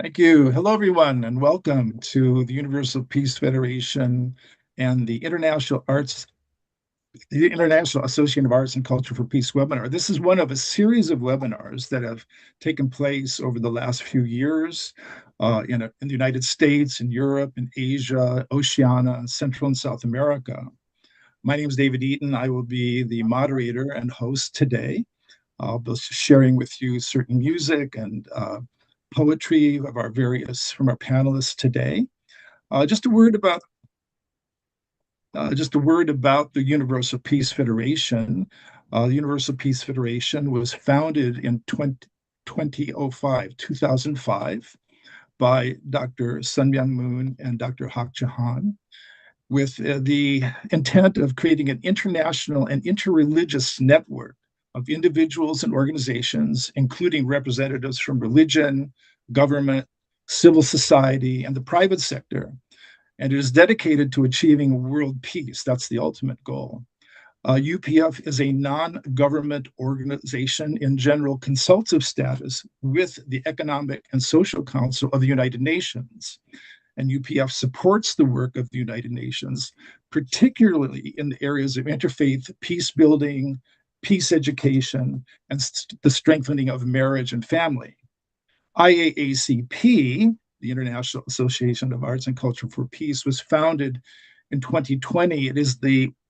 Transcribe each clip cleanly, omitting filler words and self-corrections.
Thank you. Hello, everyone, and welcome to the Universal Peace Federation and the International Association of Arts and Culture for Peace webinar. This is one of a series of webinars that have taken place over the last few years in the United States, in Europe, in Asia, Oceania, Central and South America. My name is David Eaton. I will be the moderator and host today. I'll be sharing with you certain music and poetry of from our panelists today. Just a word about the Universal Peace Federation. The Universal Peace Federation was founded in 2005 by Dr. Sun Myung Moon and Dr. Hak Jahan, with the intent of creating an international and interreligious network of individuals and organizations, including representatives from religion, government, civil society, and the private sector. And it is dedicated to achieving world peace. That's the ultimate goal. UPF is a non-government organization in general consultative status with the Economic and Social Council of the United Nations. And UPF supports the work of the United Nations, particularly in the areas of interfaith peace building, peace education, and the strengthening of marriage and family. IAACP, the International Association of Arts and Culture for Peace, was founded in 2020. It is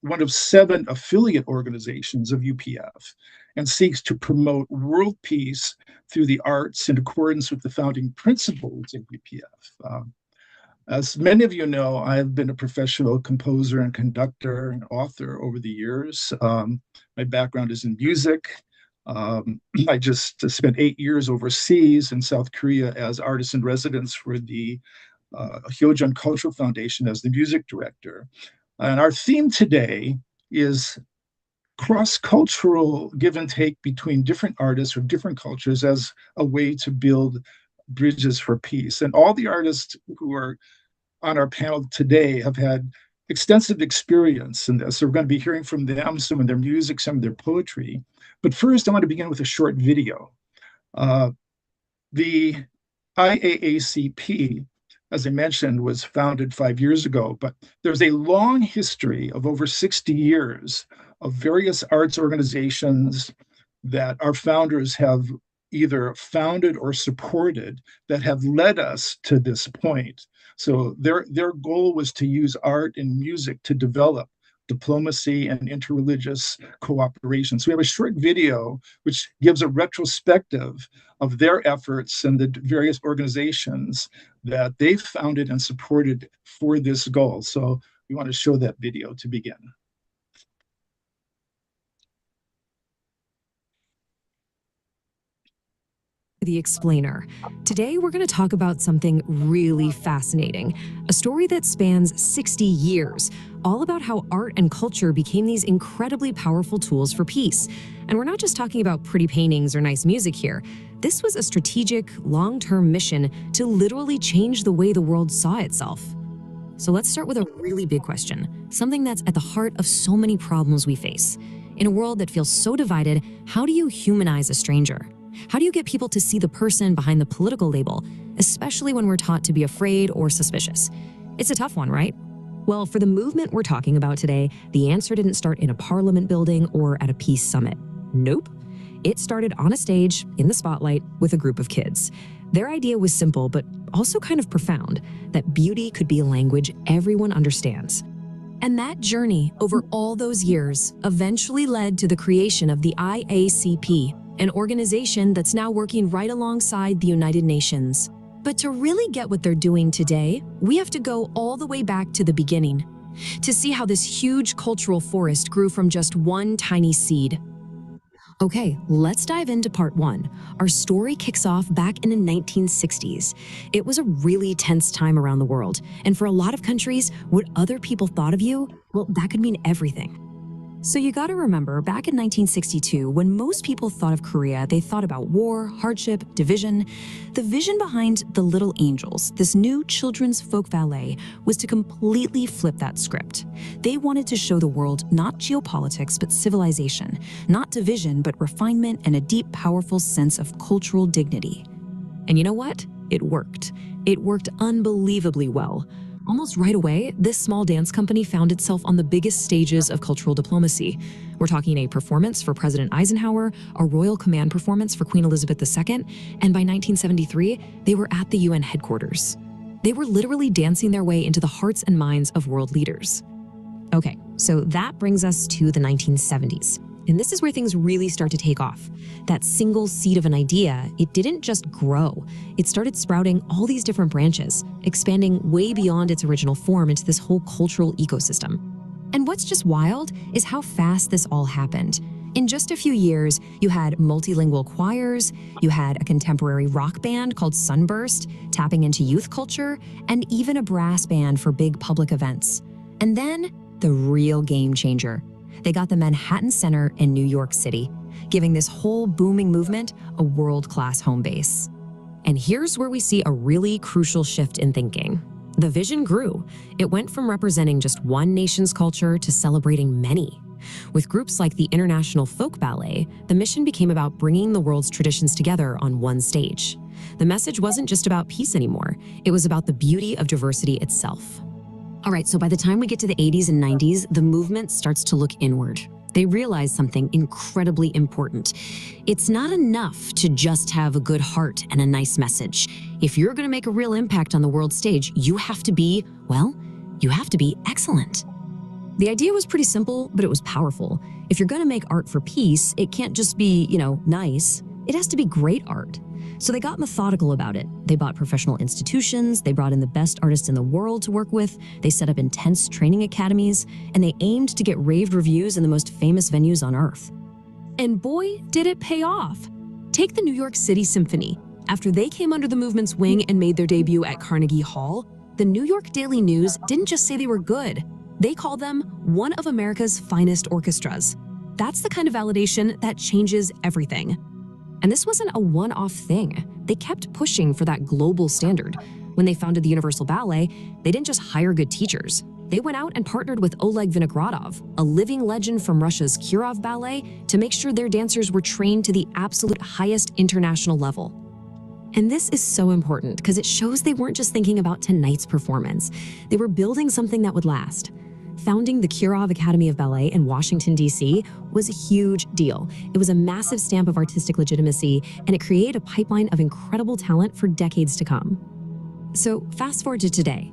one of 7 affiliate organizations of UPF and seeks to promote world peace through the arts in accordance with the founding principles of UPF. As many of you know, I've been a professional composer and conductor and author over the years. My background is in music. I just spent 8 years overseas in South Korea as artist in residence for the Hyojeon Cultural Foundation as the music director. And our theme today is cross-cultural give and take between different artists or different cultures as a way to build bridges for peace. And all the artists who are on our panel today have had extensive experience in this. So we're going to be hearing from them, some of their music, some of their poetry. But first, I want to begin with a short video. The IAACP, as I mentioned, was founded 5 years ago, but there's a long history of over 60 years of various arts organizations that our founders have either founded or supported that have led us to this point. So their goal was to use art and music to develop diplomacy and interreligious cooperation. So we have a short video which gives a retrospective of their efforts and the various organizations that they've founded and supported for this goal. So we want to show that video to begin. The Explainer. Today, we're going to talk about something really fascinating, a story that spans 60 years, all about how art and culture became these incredibly powerful tools for peace. And we're not just talking about pretty paintings or nice music here. This was a strategic, long-term mission to literally change the way the world saw itself. So let's start with a really big question, something that's at the heart of so many problems we face. In a world that feels so divided, how do you humanize a stranger? How do you get people to see the person behind the political label, especially when we're taught to be afraid or suspicious? It's a tough one, right? Well, for the movement we're talking about today, the answer didn't start in a parliament building or at a peace summit. Nope. It started on a stage, in the spotlight, with a group of kids. Their idea was simple, but also kind of profound, that beauty could be a language everyone understands. And that journey, over all those years, eventually led to the creation of the IACP, an organization that's now working right alongside the United Nations. But to really get what they're doing today, we have to go all the way back to the beginning, to see how this huge cultural forest grew from just one tiny seed. Okay, let's dive into part 1. Our story kicks off back in the 1960s. It was a really tense time around the world, and for a lot of countries, what other people thought of you, well, that could mean everything. So you gotta remember, back in 1962, when most people thought of Korea, they thought about war, hardship, division. The vision behind The Little Angels, this new children's folk ballet, was to completely flip that script. They wanted to show the world not geopolitics, but civilization, not division, but refinement and a deep, powerful sense of cultural dignity. And you know what? it worked. It worked unbelievably well. Almost right away, this small dance company found itself on the biggest stages of cultural diplomacy. We're talking a performance for President Eisenhower, a royal command performance for Queen Elizabeth II, and by 1973, they were at the UN headquarters. They were literally dancing their way into the hearts and minds of world leaders. Okay, so that brings us to the 1970s. And this is where things really start to take off. That single seed of an idea, it didn't just grow. It started sprouting all these different branches, expanding way beyond its original form into this whole cultural ecosystem. And what's just wild is how fast this all happened. In just a few years, you had multilingual choirs, you had a contemporary rock band called Sunburst, tapping into youth culture, and even a brass band for big public events. And then, the real game changer. They got the Manhattan Center in New York City, giving this whole booming movement a world-class home base. And here's where we see a really crucial shift in thinking. The vision grew. It went from representing just one nation's culture to celebrating many. With groups like the International Folk Ballet, the mission became about bringing the world's traditions together on one stage. The message wasn't just about peace anymore. It was about the beauty of diversity itself. All right, so by the time we get to the 80s and 90s, the movement starts to look inward. They realize something incredibly important. It's not enough to just have a good heart and a nice message. If you're going to make a real impact on the world stage, you have to be, well, you have to be excellent. The idea was pretty simple, but it was powerful. If you're going to make art for peace, it can't just be, nice. It has to be great art. So they got methodical about it. They bought professional institutions, they brought in the best artists in the world to work with, they set up intense training academies, and they aimed to get raved reviews in the most famous venues on Earth. And boy, did it pay off. Take the New York City Symphony. After they came under the movement's wing and made their debut at Carnegie Hall, the New York Daily News didn't just say they were good. They called them one of America's finest orchestras. That's the kind of validation that changes everything. And this wasn't a one-off thing. They kept pushing for that global standard. When they founded the Universal Ballet, they didn't just hire good teachers. They went out and partnered with Oleg Vinogradov, a living legend from Russia's Kirov Ballet, to make sure their dancers were trained to the absolute highest international level. And this is so important because it shows they weren't just thinking about tonight's performance. They were building something that would last. Founding the Kirov Academy of Ballet in Washington, D.C. was a huge deal. It was a massive stamp of artistic legitimacy, and it created a pipeline of incredible talent for decades to come. So fast forward to today.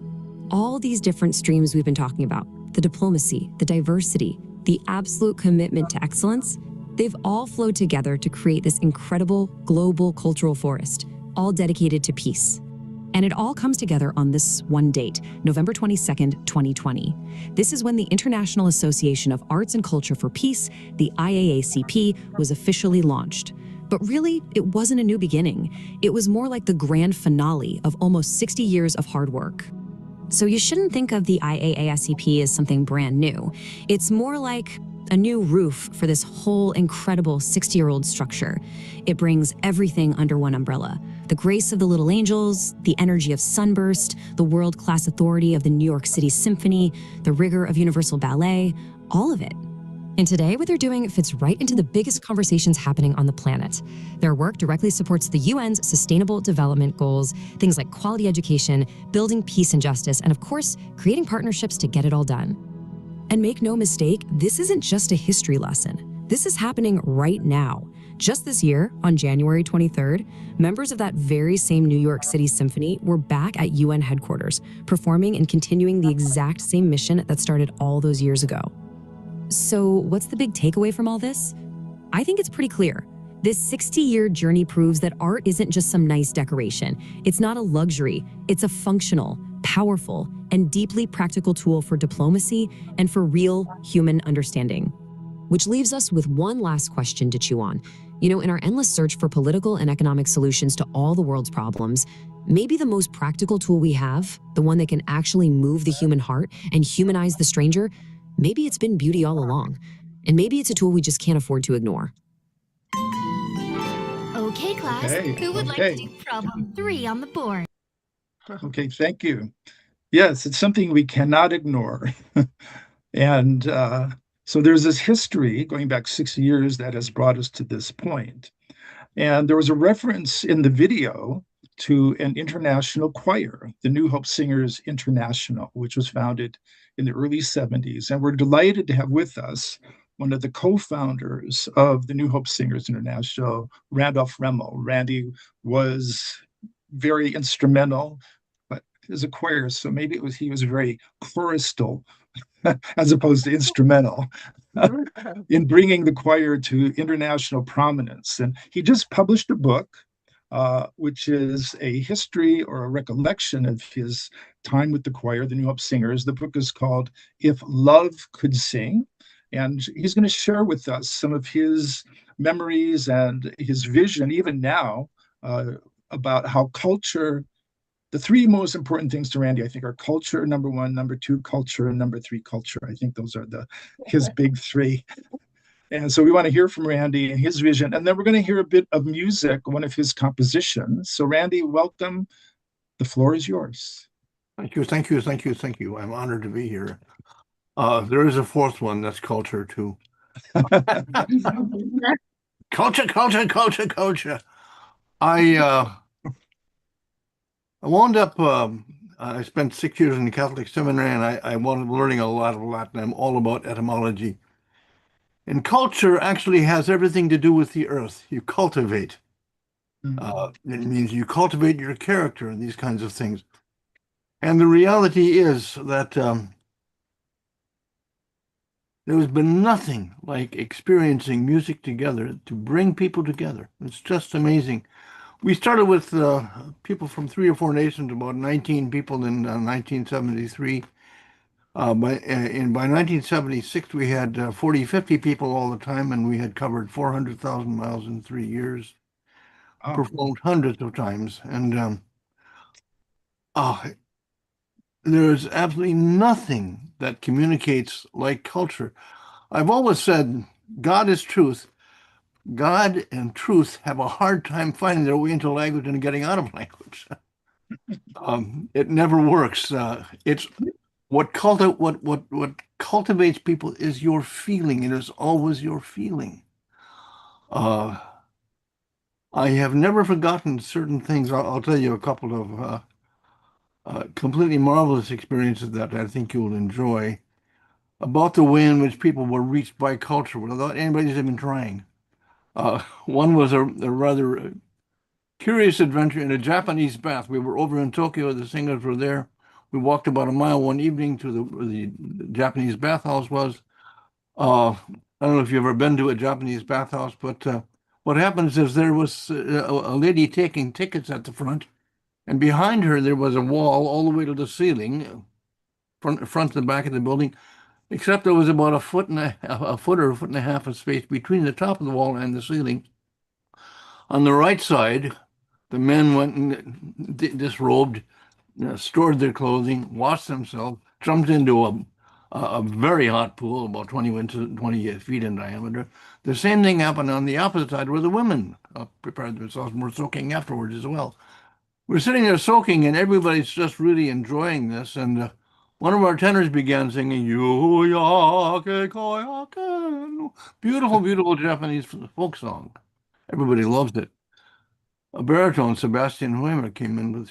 All these different streams we've been talking about, the diplomacy, the diversity, the absolute commitment to excellence, they've all flowed together to create this incredible global cultural forest, all dedicated to peace. And it all comes together on this one date, November 22nd, 2020. This is when the International Association of Arts and Culture for Peace, the IAACP, was officially launched. But really, it wasn't a new beginning. It was more like the grand finale of almost 60 years of hard work. So you shouldn't think of the IAACP as something brand new. It's more like a new roof for this whole incredible 60-year-old structure. It brings everything under one umbrella. The grace of the Little Angels, the energy of Sunburst, the world-class authority of the New York City Symphony, the rigor of Universal Ballet, all of it. And today, what they're doing fits right into the biggest conversations happening on the planet. Their work directly supports the UN's Sustainable Development Goals, things like quality education, building peace and justice, and of course, creating partnerships to get it all done. And make no mistake, this isn't just a history lesson. This is happening right now. Just this year, on January 23rd, members of that very same New York City Symphony were back at UN headquarters, performing and continuing the exact same mission that started all those years ago. So what's the big takeaway from all this? I think it's pretty clear. This 60-year journey proves that art isn't just some nice decoration. It's not a luxury. It's a functional, powerful, and deeply practical tool for diplomacy and for real human understanding. Which leaves us with one last question to chew on. In our endless search for political and economic solutions to all the world's problems, maybe the most practical tool we have, the one that can actually move the human heart and humanize the stranger, maybe it's been beauty all along. And maybe it's a tool we just can't afford to ignore. Okay, class. Who would like to do problem 3 on the board? Okay, thank you. Yes, it's something we cannot ignore. And so there's this history going back 6 years that has brought us to this point. And there was a reference in the video to an international choir, the New Hope Singers International, which was founded in the early 70s. And we're delighted to have with us one of the co-founders of the New Hope Singers International, Randolph Remmel. Randy was very instrumental, but as a choir, so maybe he was very choristal as opposed to instrumental in bringing the choir to international prominence. And he just published a book, which is a history or a recollection of his time with the choir, the New Hope Singers. The book is called If Love Could Sing. And he's going to share with us some of his memories and his vision, even now, about how culture, the three most important things to Randy, I think, are culture, number one, number two, culture, and number three, culture. I think those are his big three. And so we want to hear from Randy and his vision. And then we're going to hear a bit of music, one of his compositions. So Randy, welcome. The floor is yours. Thank you, thank you, thank you, thank you. I'm honored to be here. There is a fourth one that's culture too. Culture, culture, culture, culture. I wound up, I spent 6 years in the Catholic seminary, and I wound up learning a lot of Latin. I'm all about etymology. And culture actually has everything to do with the earth. You cultivate. It means you cultivate your character and these kinds of things. And the reality is that there has been nothing like experiencing music together to bring people together. It's just amazing. We started with people from 3 or 4 nations, about 19 people in 1973. By 1976, we had 40, 50 people all the time, and we had covered 400,000 miles in 3 years, performed hundreds of times. And there's absolutely nothing that communicates like culture. I've always said, God is truth. God and truth have a hard time finding their way into language and getting out of language. It never works. It's what cultivates people is your feeling. It is always your feeling. I have never forgotten certain things. I'll tell you a couple of completely marvelous experiences that I think you'll enjoy about the way in which people were reached by culture without anybody's even trying. One was a rather curious adventure in a Japanese bath. We were over in Tokyo, the singers were there. We walked about a mile one evening to where the Japanese bathhouse was. I don't know if you've ever been to a Japanese bathhouse, but what happens is there was a lady taking tickets at the front, and behind her there was a wall all the way to the ceiling, front and back of the building, except there was about a foot or a foot and a half of space between the top of the wall and the ceiling. On the right side, the men went and disrobed, stored their clothing, washed themselves, jumped into a very hot pool, about 20 feet in diameter. The same thing happened on the opposite side where the women prepared themselves and were soaking afterwards as well. We're sitting there soaking, and everybody's just really enjoying this. And one of our tenors began singing, "Yu-ya-ke koyake," beautiful, beautiful Japanese folk song. Everybody loves it. A baritone, Sebastian Huemer, came in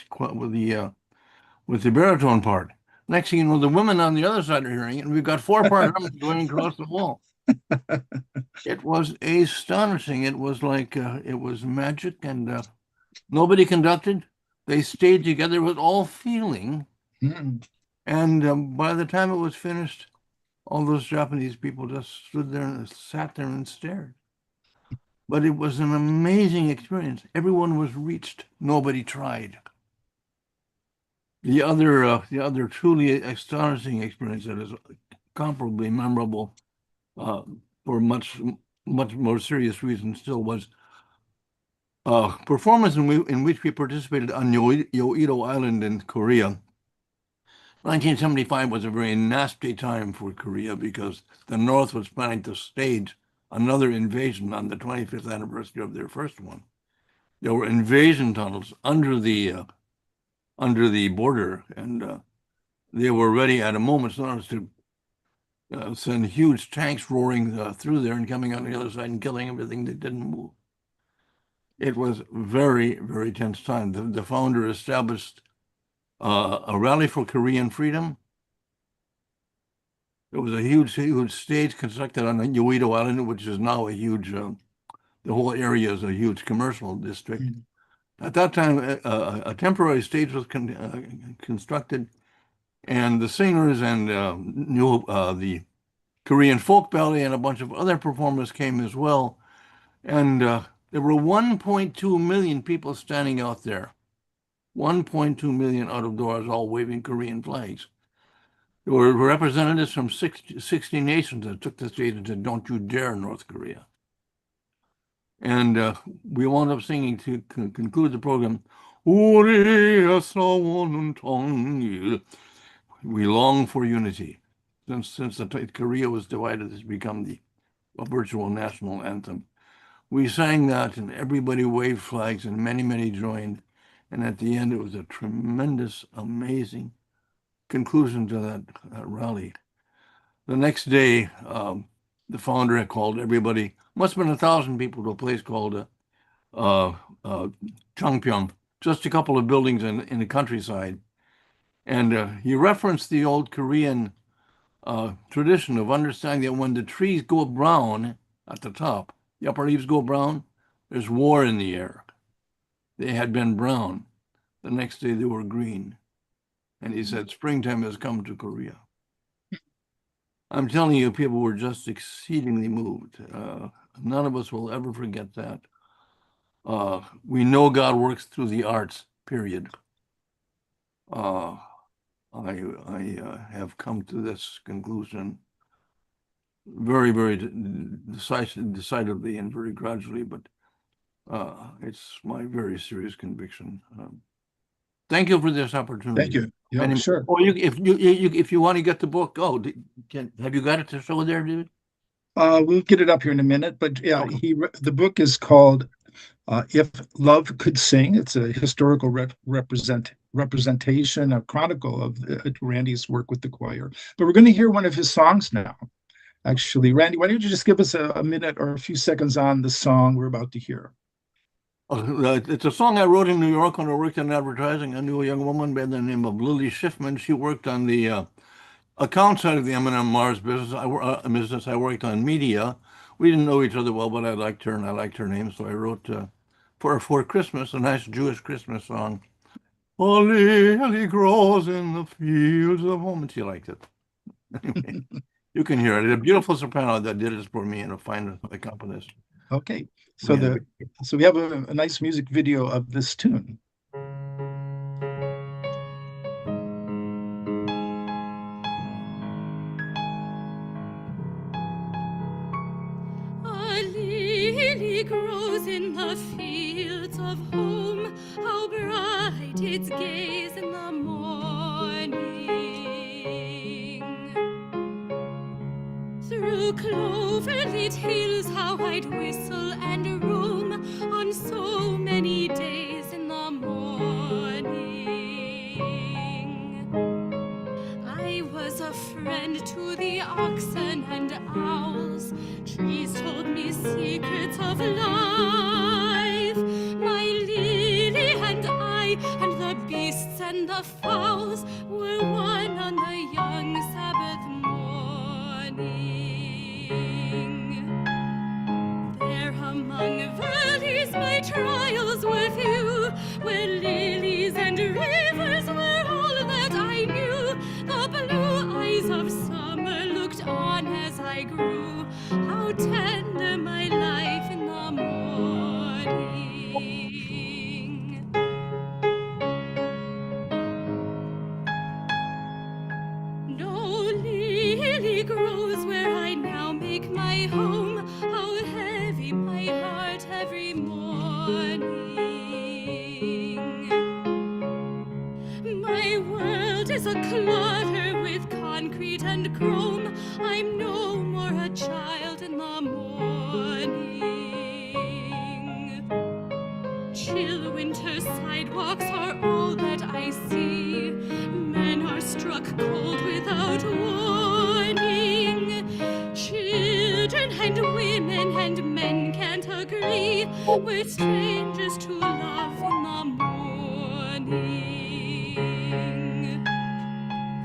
with the baritone part. Next thing you know, the women on the other side are hearing it, and we've got 4 parts going across the wall. It was astonishing. It was like it was magic, and nobody conducted. They stayed together with all feeling. And by the time it was finished, all those Japanese people just stood there and sat there and stared. But it was an amazing experience. Everyone was reached. Nobody tried. The other truly astonishing experience that is comparably memorable for much more serious reasons still was performance in which we participated on Yoido Island in Korea. 1975 was a very nasty time for Korea because the North was planning to stage another invasion on the 25th anniversary of their first one. There were invasion tunnels under the border, and they were ready at a moment's notice to send huge tanks roaring through there and coming on the other side and killing everything that didn't move. It was very, very tense time. The founder established a rally for Korean freedom. It was a huge, huge stage constructed on Uedo Island, which is now a huge, the whole area is a huge commercial district. Mm. At that time, a temporary stage was constructed, and the singers and the Korean folk ballet and a bunch of other performers came as well. And there were 1.2 million people standing out there. 1.2 million out of doors, all waving Korean flags. There were representatives from 60 nations that took the stage and said, "Don't you dare, North Korea." And we wound up singing to conclude the program, "We long for unity." Since Korea was divided, it's become a virtual national anthem. We sang that, and everybody waved flags, and many, many joined. And at the end, it was a tremendous, amazing conclusion to that rally. The next day, the founder had called everybody, must have been 1,000 people, to a place called Changpyeong, just a couple of buildings in the countryside. And he referenced the old Korean tradition of understanding that when the trees go brown at the top, the upper leaves go brown, there's war in the air. They had been brown. The next day they were green. And he said, springtime has come to Korea. I'm telling you, people were just exceedingly moved. None of us will ever forget that. We know God works through the arts, period. I have come to this conclusion very, very decidedly and very gradually, but it's my very serious conviction. Thank you for this opportunity. Thank you. Yeah, sure. Or if you want to get the book, have you got it to show there, dude? We'll get it up here in a minute, but yeah, okay. The book is called "If Love Could Sing." It's a historical representation, a chronicle of Randy's work with the choir. But we're going to hear one of his songs now. Actually, Randy, why don't you just give us a minute or a few seconds on the song we're about to hear? It's a song I wrote in New York when I worked in advertising. I knew a young woman by the name of Lily Schiffman. She worked on the account side of the M&M Mars business. I worked on media. We didn't know each other well, but I liked her and I liked her name. So I wrote for Christmas a nice Jewish Christmas song. "A lily grows in the fields of home." And she liked it. Anyway, you can hear it. A beautiful soprano that did it for me and a fine accompanist. Okay. So we have a nice music video of this tune. A lily grows in the fields of home, how bright its gaze in the morning. Through clover-lit hills how I'd whistle and roam on so many days in the morning. I was a friend to the oxen and owls. Trees told me secrets of life. My lily and I and the beasts and the fowls were one on the young Sabbath morning. There among valleys my trials were few, where lilies and rivers were all that I knew. The blue eyes of summer looked on as I grew. How tender my life in the morning. No lily grows where I now make my home. How heavy my heart every morning. My world is a clutter with concrete and chrome. I'm no more a child in the morning. Chill winter sidewalks are all that I see. Men are struck cold without warning. Children and women and men can't agree. with strangers to love in the morning.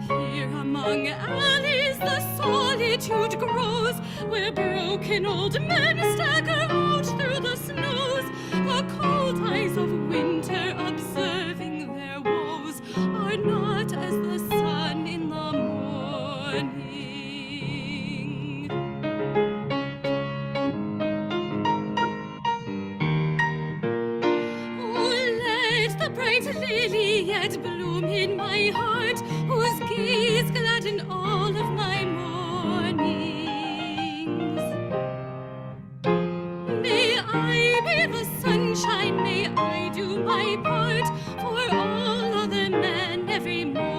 Here among alleys the solitude grows, where broken old men stagger out through the snows. The cold eyes of winter, observing their woes, are not as the sun in the morning. Oh, let the bright lily yet bloom in my heart, whose gaze gladden all of my mornings. May I be the sunshine, may I do my part for all other men every morning.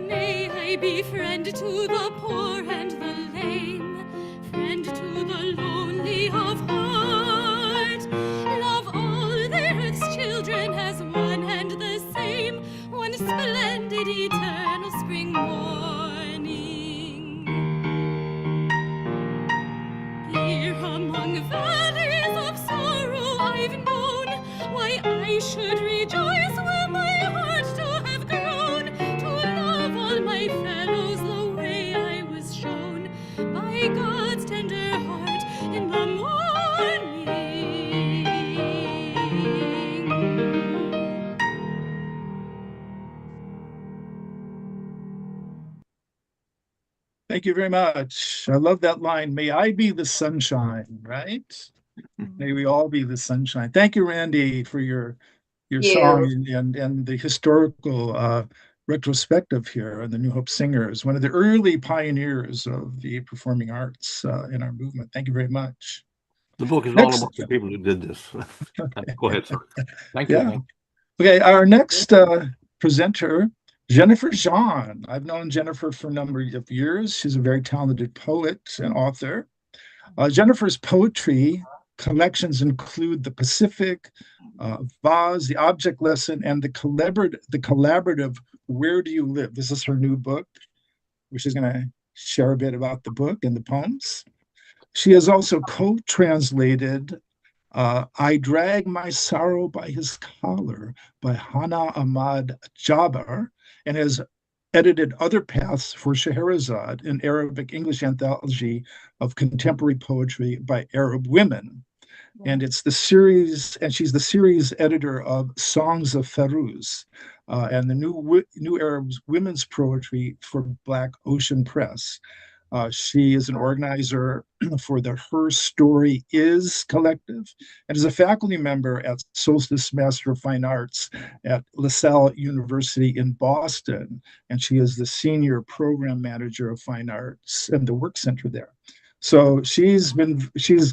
May I be friend to the poor and the lame, friend to the lonely of heart. Love all the earth's children as one and the same, one splendid eternal spring morning. Here among valleys of sorrow I've known why I should rejoice were my heart to have grown, to love all my fellows the way I was shown by God's tender heart in the morning. Thank you very much. I love that line. May I be the sunshine, right? May we all be the sunshine. Thank you, Randy, for your song and the historical retrospective here on the New Hope Singers, one of the early pioneers of the performing arts in our movement. Thank you very much. The book is all Next, about the people who did this. Go ahead, sir. Thank you. yeah. Okay, our next presenter, Jennifer Jean. I've known Jennifer for a number of years. She's a very talented poet and author. Jennifer's poetry collections include The Pacific, Vase, The Object Lesson, and the collaborative Where Do You Live? This is her new book, which is going to share a bit about the book and the poems. She has also co-translated I Drag My Sorrow by His Collar by Hana Ahmad Jaber, and has edited Other Paths for Scheherazade, an Arabic English anthology of contemporary poetry by Arab women. And it's the series, and she's the series editor of Songs of Ferouz, and the new Arab women's poetry for Black Ocean Press. She is an organizer for the Her Story Is collective and is a faculty member at Solstice Master of Fine Arts at LaSalle University in Boston. And she is the senior program manager of fine arts and the work center there. So she's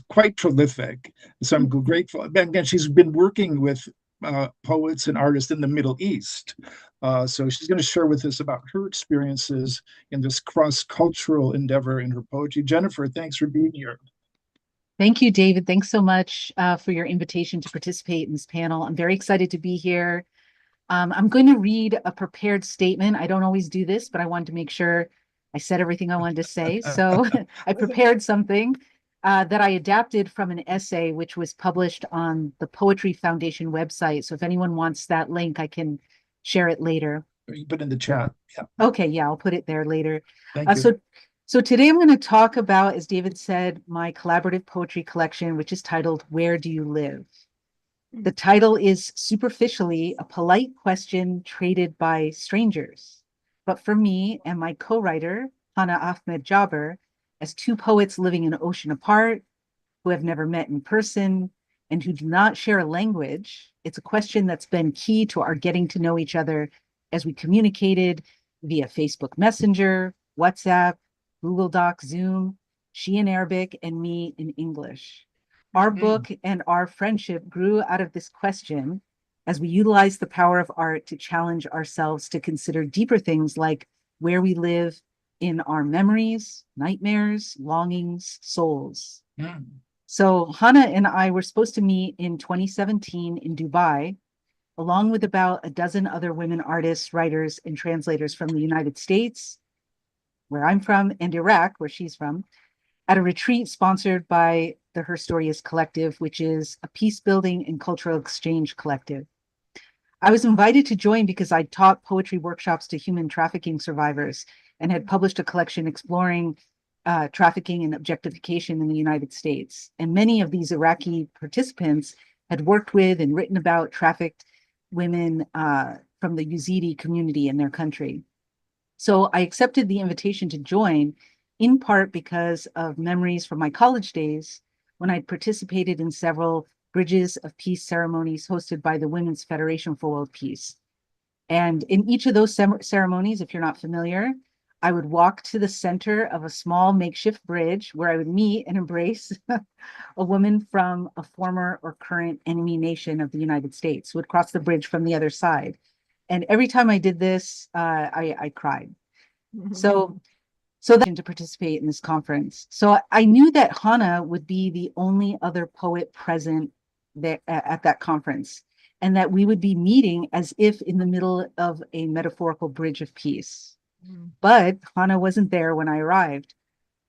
quite prolific. So I'm grateful. Again, she's been working with poets and artists in the Middle East. So she's going to share with us about her experiences in this cross-cultural endeavor in her poetry. Jennifer, thanks for being here. Thank you, David. Thanks so much for your invitation to participate in this panel. I'm very excited to be here. I'm going to read a prepared statement. I don't always do this, but I wanted to make sure I said everything I wanted to say. So I prepared something that I adapted from an essay which was published on the Poetry Foundation website. So if anyone wants that link, I can share it later. You put in the chat. Yeah. Okay, yeah, I'll put it there later. Thank you. So today I'm going to talk about, as David said, my collaborative poetry collection, which is titled Where Do You Live? The title is superficially a polite question traded by strangers. But for me and my co-writer, Hana Ahmed Jaber, as two poets living an ocean apart, who have never met in person, and who do not share a language, it's a question that's been key to our getting to know each other as we communicated via Facebook Messenger, WhatsApp, Google Docs, Zoom, she in Arabic and me in English. Our book and our friendship grew out of this question as we utilized the power of art to challenge ourselves to consider deeper things like where we live in our memories, nightmares, longings, souls. So Hana and I were supposed to meet in 2017 in Dubai, along with about a dozen other women artists, writers, and translators from the United States, where I'm from, and Iraq, where she's from. at a retreat sponsored by the Her Story is Collective, which is a peace building and cultural exchange collective. I was invited to join because I taught poetry workshops to human trafficking survivors and had published a collection exploring trafficking and objectification in the United States. And many of these Iraqi participants had worked with and written about trafficked women from the Yazidi community in their country. So I accepted the invitation to join, in part because of memories from my college days when I'd participated in several Bridges of Peace ceremonies hosted by the Women's Federation for World Peace. And in each of those ceremonies, if you're not familiar, I would walk to the center of a small makeshift bridge where I would meet and embrace a woman from a former or current enemy nation of the United States who would cross the bridge from the other side. And every time I did this, I cried. So that to participate in this conference. So I knew that Hannah would be the only other poet present there at that conference, and that we would be meeting as if in the middle of a metaphorical bridge of peace. But Hannah wasn't there when I arrived.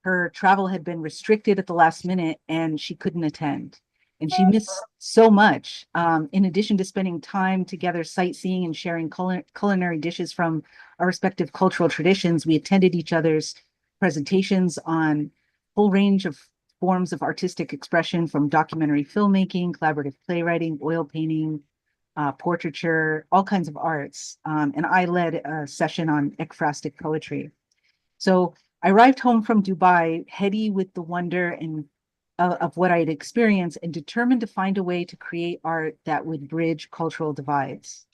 Her travel had been restricted at the last minute and she couldn't attend. And she missed so much. In addition to spending time together sightseeing and sharing culinary dishes from our respective cultural traditions, we attended each other's presentations on a full range of forms of artistic expression, from documentary filmmaking, collaborative playwriting, oil painting, portraiture, all kinds of arts. And I led a session on ekphrastic poetry. So I arrived home from Dubai, heady with the wonder and of what I had experienced, and determined to find a way to create art that would bridge cultural divides.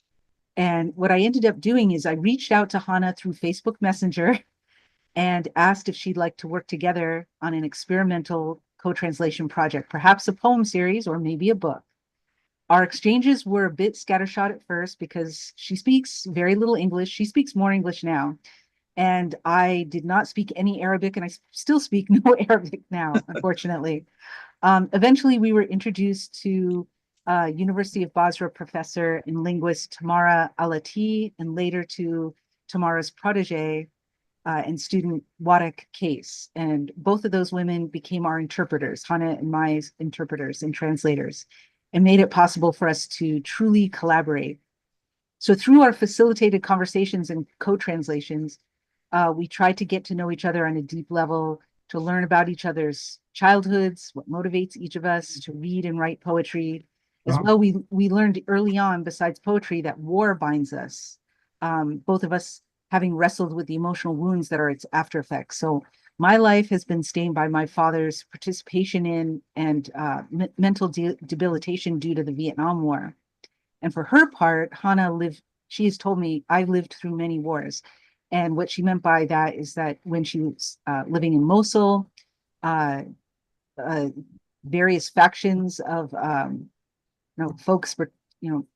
And what I ended up doing is I reached out to Hannah through Facebook Messenger and asked if she'd like to work together on an experimental co-translation project, perhaps a poem series or maybe a book. Our exchanges were a bit scattershot at first because she speaks very little English. She speaks more English now. And I did not speak any Arabic, and I still speak no Arabic now, unfortunately. Eventually, we were introduced to University of Basra professor and linguist Tamara Alati, and later to Tamara's protege and student Warek Case. And both of those women became our interpreters, Hannah and my interpreters and translators, and made it possible for us to truly collaborate. So through our facilitated conversations and co-translations, we tried to get to know each other on a deep level, to learn about each other's childhoods, what motivates each of us to read and write poetry. As well, we learned early on, besides poetry, that war binds us, both of us having wrestled with the emotional wounds that are its after effects. So my life has been stained by my father's participation in and mental debilitation due to the Vietnam War. And for her part, she has told me, I've lived through many wars. And what she meant by that is that when she was living in Mosul, various factions of folks were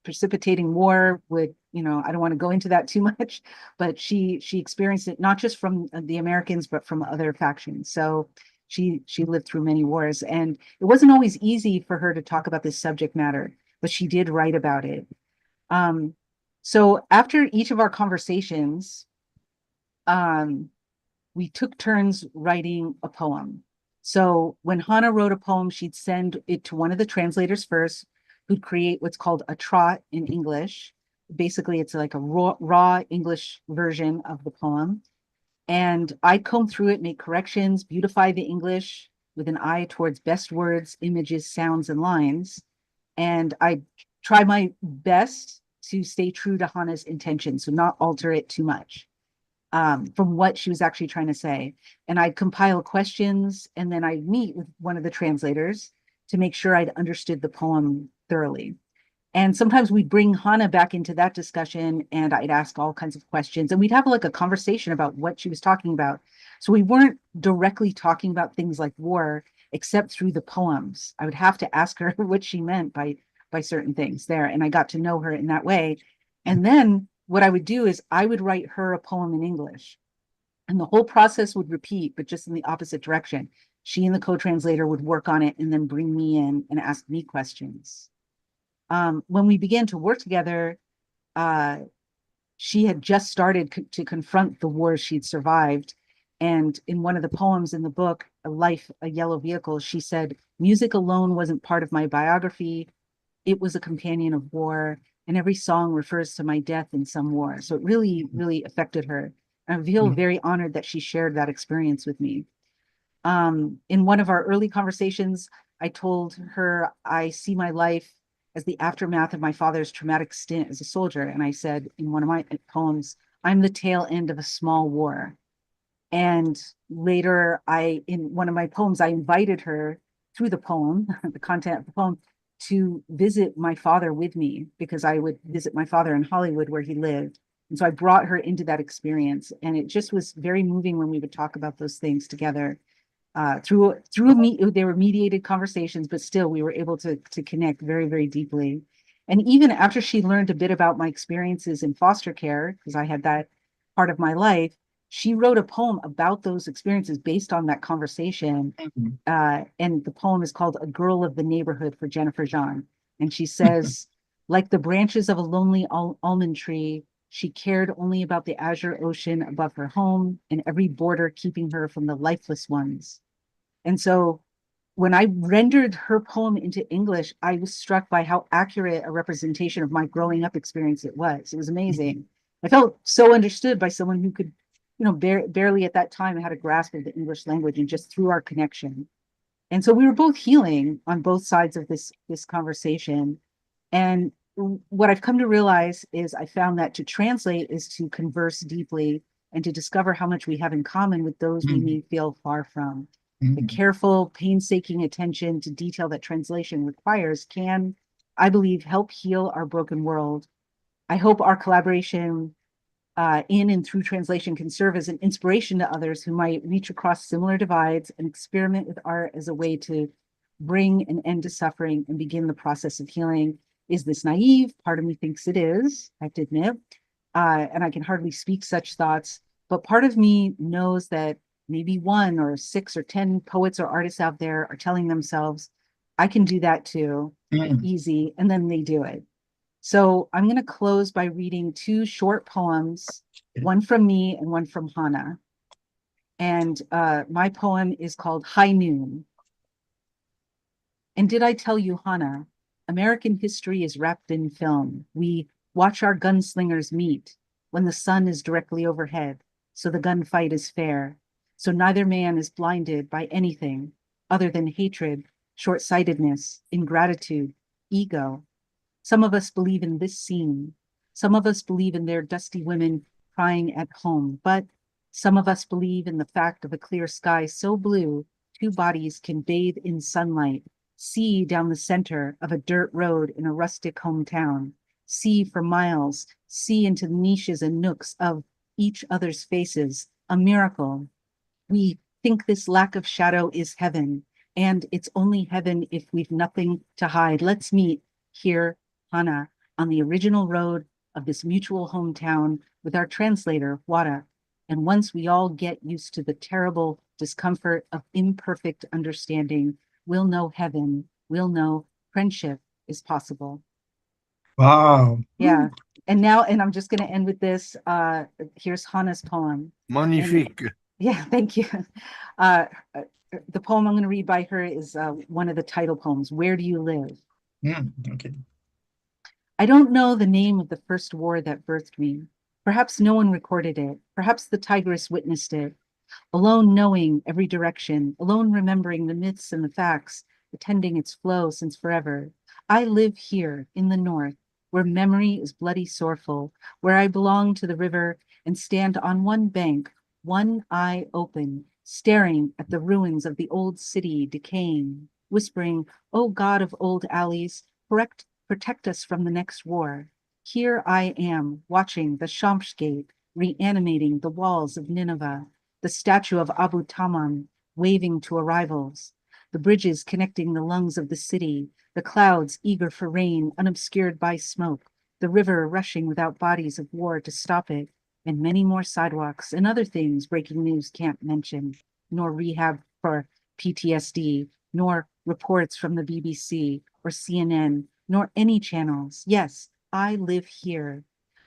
precipitating war would, I don't want to go into that too much, but she experienced it not just from the Americans, but from other factions. So she lived through many wars, and it wasn't always easy for her to talk about this subject matter, but she did write about it. So after each of our conversations, we took turns writing a poem. So when Hannah wrote a poem, she'd send it to one of the translators first, who'd create what's called a trot in English. Basically, it's like a raw English version of the poem. And I'd comb through it, make corrections, beautify the English with an eye towards best words, images, sounds, and lines. And I try my best to stay true to Hannah's intention, so not alter it too much from what she was actually trying to say. And I'd compile questions, and then I'd meet with one of the translators to make sure I'd understood the poem thoroughly. And sometimes we'd bring Hannah back into that discussion, and I'd ask all kinds of questions, and we'd have like a conversation about what she was talking about. So we weren't directly talking about things like war, except through the poems. I would have to ask her what she meant by certain things there, and I got to know her in that way. And then what I would do is I would write her a poem in English, and the whole process would repeat, but just in the opposite direction. She and the co-translator would work on it and then bring me in and ask me questions. When we began to work together, she had just started to confront the wars she'd survived. And in one of the poems in the book, Life, a Yellow Vehicle, she said, music alone wasn't part of my biography. It was a companion of war, and every song refers to my death in some war. So it really, really affected her. And I feel very honored that she shared that experience with me. In one of our early conversations, I told her I see my life as the aftermath of my father's traumatic stint as a soldier. And I said in one of my poems, I'm the tail end of a small war. And later, in one of my poems, I invited her through the poem, the content of the poem, to visit my father with me because I would visit my father in Hollywood where he lived. And so I brought her into that experience. And it just was very moving when we would talk about those things together. They were mediated conversations, but still we were able to connect very, very deeply. And even after she learned a bit about my experiences in foster care, because I had that part of my life, she wrote a poem about those experiences based on that conversation. And the poem is called A Girl of the Neighborhood for Jennifer Jean. And she says, like the branches of a lonely almond tree, she cared only about the azure ocean above her home and every border keeping her from the lifeless ones. And so when I rendered her poem into English, I was struck by how accurate a representation of my growing up experience it was. It was amazing. I felt so understood by someone who could, barely at that time had a grasp of the English language, and just through our connection. And so we were both healing on both sides of this conversation. And what I've come to realize is I found that to translate is to converse deeply and to discover how much we have in common with those we may feel far from. The careful, painstaking attention to detail that translation requires can, I believe, help heal our broken world. I hope our collaboration in and through translation can serve as an inspiration to others who might reach across similar divides and experiment with art as a way to bring an end to suffering and begin the process of healing. Is this naive? Part of me thinks it is, I have to admit. And I can hardly speak such thoughts, but part of me knows that maybe 1 or 6 or 10 poets or artists out there are telling themselves, I can do that too, easy, and then they do it. So I'm going to close by reading 2 short poems, one from me and one from Hannah. And my poem is called High Noon. And did I tell you, Hannah, American history is wrapped in film. We watch our gunslingers meet when the sun is directly overhead, so the gunfight is fair. So neither man is blinded by anything other than hatred, short-sightedness, ingratitude, ego. Some of us believe in this scene. Some of us believe in their dusty women crying at home, but some of us believe in the fact of a clear sky so blue, 2 bodies can bathe in sunlight, see down the center of a dirt road in a rustic hometown, see for miles, see into the niches and nooks of each other's faces, a miracle. We think this lack of shadow is heaven, and it's only heaven if we've nothing to hide. Let's meet here, Hannah, on the original road of this mutual hometown with our translator, Wada. And once we all get used to the terrible discomfort of imperfect understanding, we'll know heaven, we'll know friendship is possible. Wow. Yeah. And I'm just going to end with this. Here's Hannah's poem. Magnifique. Yeah, thank you. Uh, the poem I'm going to read by her is one of the title poems, Where Do You Live? Okay. I don't know the name of the first war that birthed me. Perhaps no one recorded it. Perhaps the Tigris witnessed it. Alone knowing every direction, alone remembering the myths and the facts, attending its flow since forever. I live here in the north, where memory is bloody sorrowful, where I belong to the river and stand on one bank, one eye open, staring at the ruins of the old city decaying, whispering, "O God of old alleys, protect us from the next war." Here I am, watching the Shamshgate reanimating the walls of Nineveh, the statue of Abu Tamam waving to arrivals, the bridges connecting the lungs of the city, the clouds eager for rain, unobscured by smoke, the river rushing without bodies of war to stop it, and many more sidewalks and other things breaking news can't mention, nor rehab for PTSD, nor reports from the BBC or CNN, nor any channels. Yes, I live here.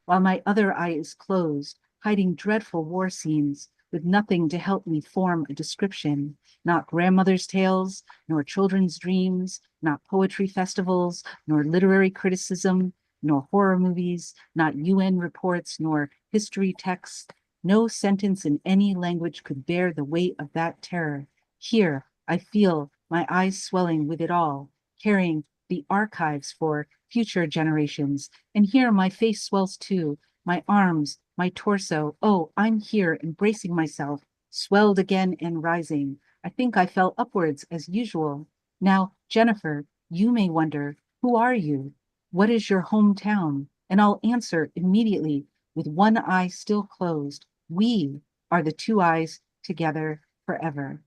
While my other eye is closed, hiding dreadful war scenes, with nothing to help me form a description, not grandmother's tales, nor children's dreams, not poetry festivals, nor literary criticism, nor horror movies, not UN reports, nor history texts. No sentence in any language could bear the weight of that terror. Here, I feel my eyes swelling with it all, carrying the archives for future generations. And here my face swells too, my arms, my torso. Oh, I'm here, embracing myself, swelled again and rising. I think I fell upwards as usual. Now, Jennifer, you may wonder, who are you? What is your hometown? And I'll answer immediately with one eye still closed. We are the two eyes together forever.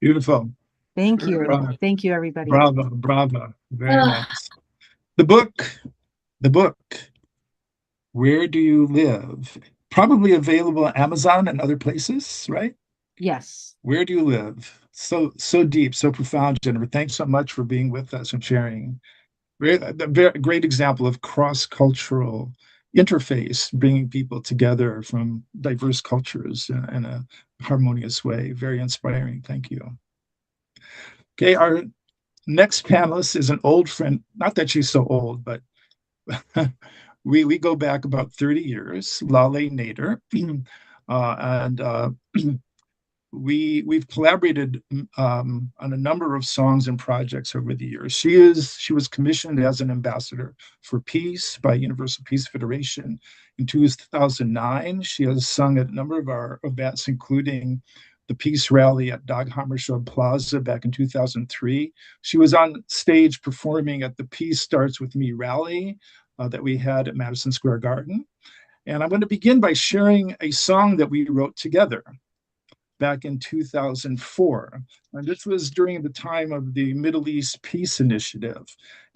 Beautiful. Thank you. Bravo. Thank you, everybody. Bravo, bravo. Very nice. The book, Where Do You Live? Probably available on Amazon and other places, right? Yes. Where do you live? So deep, so profound, Jennifer. Thanks so much for being with us and sharing. Very great example of cross-cultural interface, bringing people together from diverse cultures in a harmonious way. Very inspiring. Thank you. Okay, our next panelist is an old friend. Not that she's so old, but we go back about 30 years. Lale Nader, and we've collaborated on a number of songs and projects over the years. She was commissioned as an ambassador for peace by Universal Peace Federation in 2009. She has sung at a number of our events, including the Peace Rally at Dag Hammarskjöld Plaza back in 2003. She was on stage performing at the Peace Starts With Me rally that we had at Madison Square Garden. And I'm going to begin by sharing a song that we wrote together back in 2004. And this was during the time of the Middle East Peace Initiative.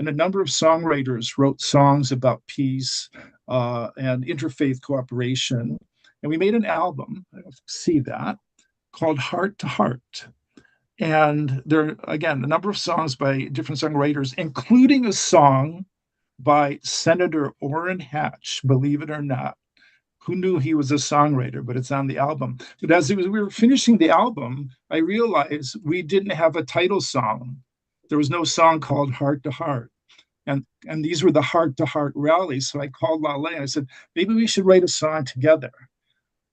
And a number of songwriters wrote songs about peace and interfaith cooperation. And we made an album, I don't know if you see that, called Heart to Heart. And there are, again, a number of songs by different songwriters, including a song by Senator Orrin Hatch, believe it or not. Who knew he was a songwriter, but it's on the album. But as we were finishing the album, I realized we didn't have a title song. There was no song called Heart to Heart. And these were the Heart to Heart rallies. So I called Lale and I said, maybe we should write a song together,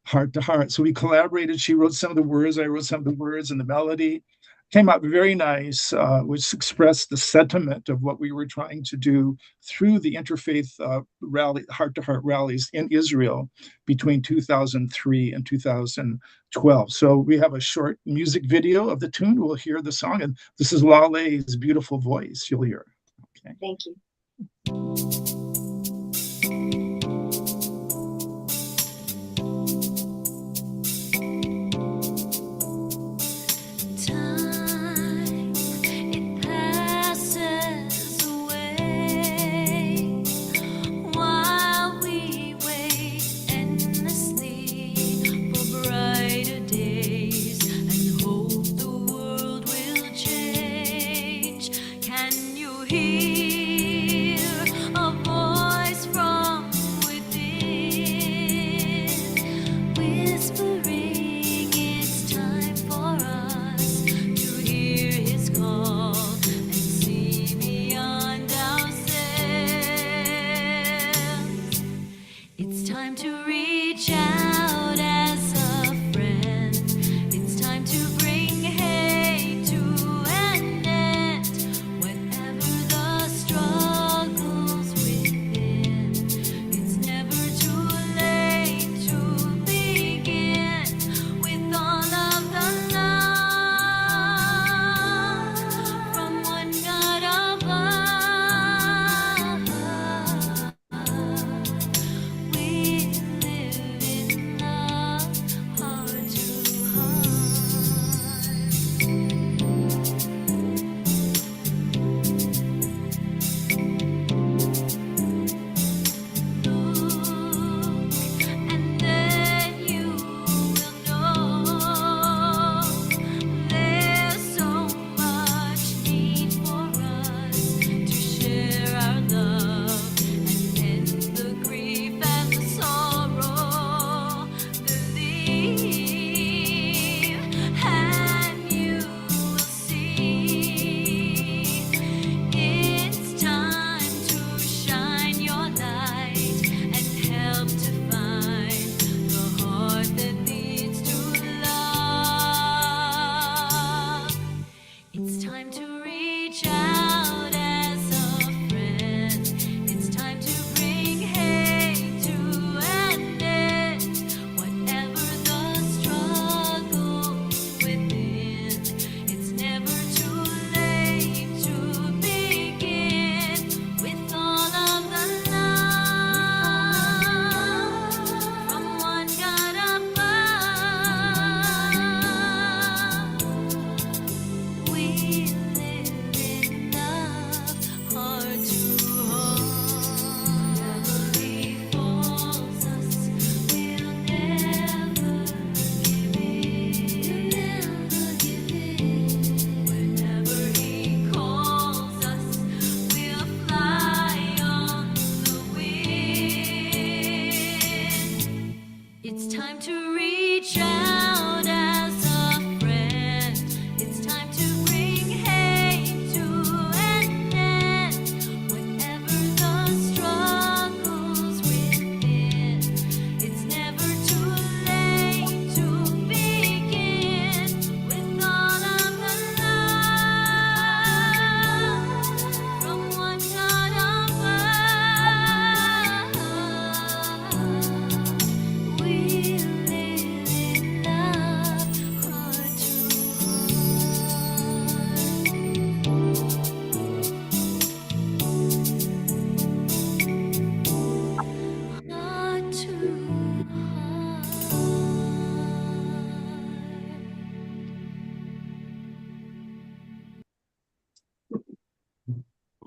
Heart to Heart. So we collaborated. She wrote some of the words, I wrote some of the words and the melody. Came out very nice, which expressed the sentiment of what we were trying to do through the interfaith rally, heart-to-heart rallies in Israel between 2003 and 2012. So we have a short music video of the tune. We'll hear the song, and this is Lale's beautiful voice. You'll hear. Okay. Thank you. Can you hear a voice?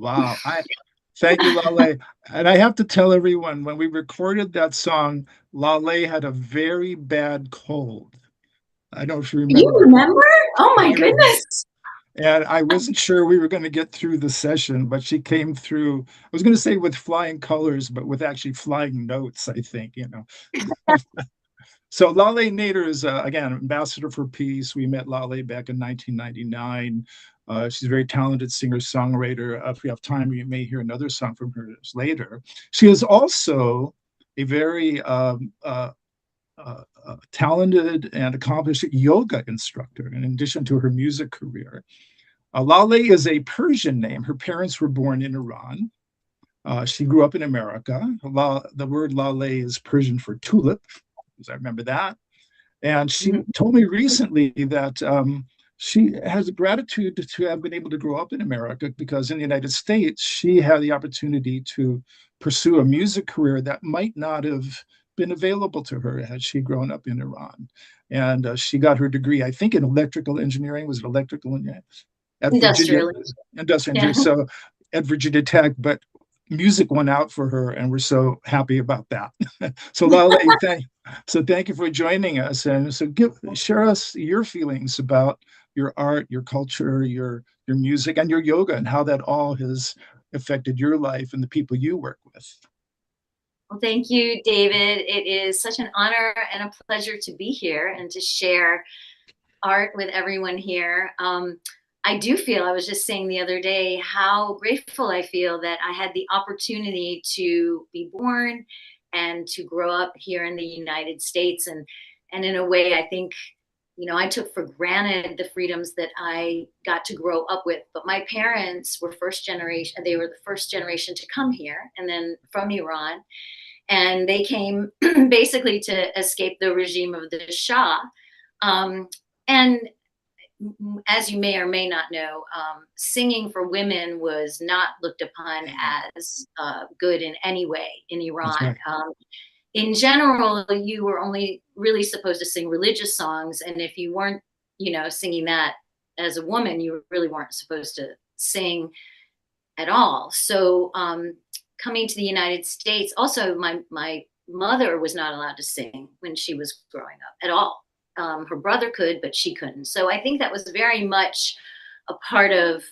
Wow. Thank you, Lale. And I have to tell everyone, when we recorded that song, Lale had a very bad cold. I don't know if you You remember. remember? Oh my Yeah. goodness. And I wasn't sure we were going to get through the session, but she came through. I was going to say with flying colors, but with actually flying notes, I think, you know. So Lale Nader is, again, ambassador for peace. We met Lale back in 1999. She's a very talented singer-songwriter. If we have time, you may hear another song from her later. She is also a very talented and accomplished yoga instructor, in addition to her music career. Lale is a Persian name. Her parents were born in Iran. She grew up in America. The word Lale is Persian for tulip, because I remember that. And she told me recently that she has gratitude to have been able to grow up in America, because in the United States, she had the opportunity to pursue a music career that might not have been available to her had she grown up in Iran. And she got her degree, I think, in electrical engineering. Was it electrical engineering? At Virginia, Industrial. industrial Yeah. engineering. So at Virginia Tech, but music went out for her, and we're so happy about that. So Lale, thank you for joining us, and so share us your feelings about your art, your culture, your music, and your yoga, and how that all has affected your life and the people you work with. Well, thank you, David. It is such an honor and a pleasure to be here and to share art with everyone here. I do feel, I was just saying the other day, how grateful I feel that I had the opportunity to be born and to grow up here in the United States. And in a way, I think, you know, I took for granted the freedoms that I got to grow up with. But my parents were first generation, they were the first generation to come here, and then from Iran. And they came basically to escape the regime of the Shah. And as you may or may not know, singing for women was not looked upon as good in any way in That's Iran. right. In general, you were only really supposed to sing religious songs, and if you weren't, you know, singing that as a woman, you really weren't supposed to sing at all. So, coming to the United States, also my mother was not allowed to sing when she was growing up at all. Her brother could, but she couldn't. So I think that was very much a part of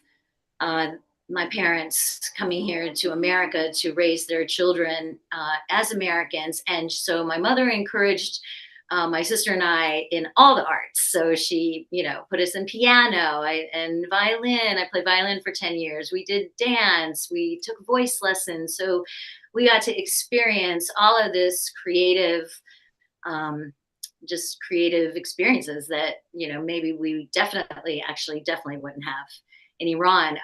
uh, my parents coming here to America to raise their children as Americans. And so my mother encouraged my sister and I in all the arts. So she, you know, put us in piano and violin. I played violin for 10 years. We did dance. We took voice lessons. So we got to experience all of this creative um, just creative experiences that, you know, maybe we definitely wouldn't have in Iran.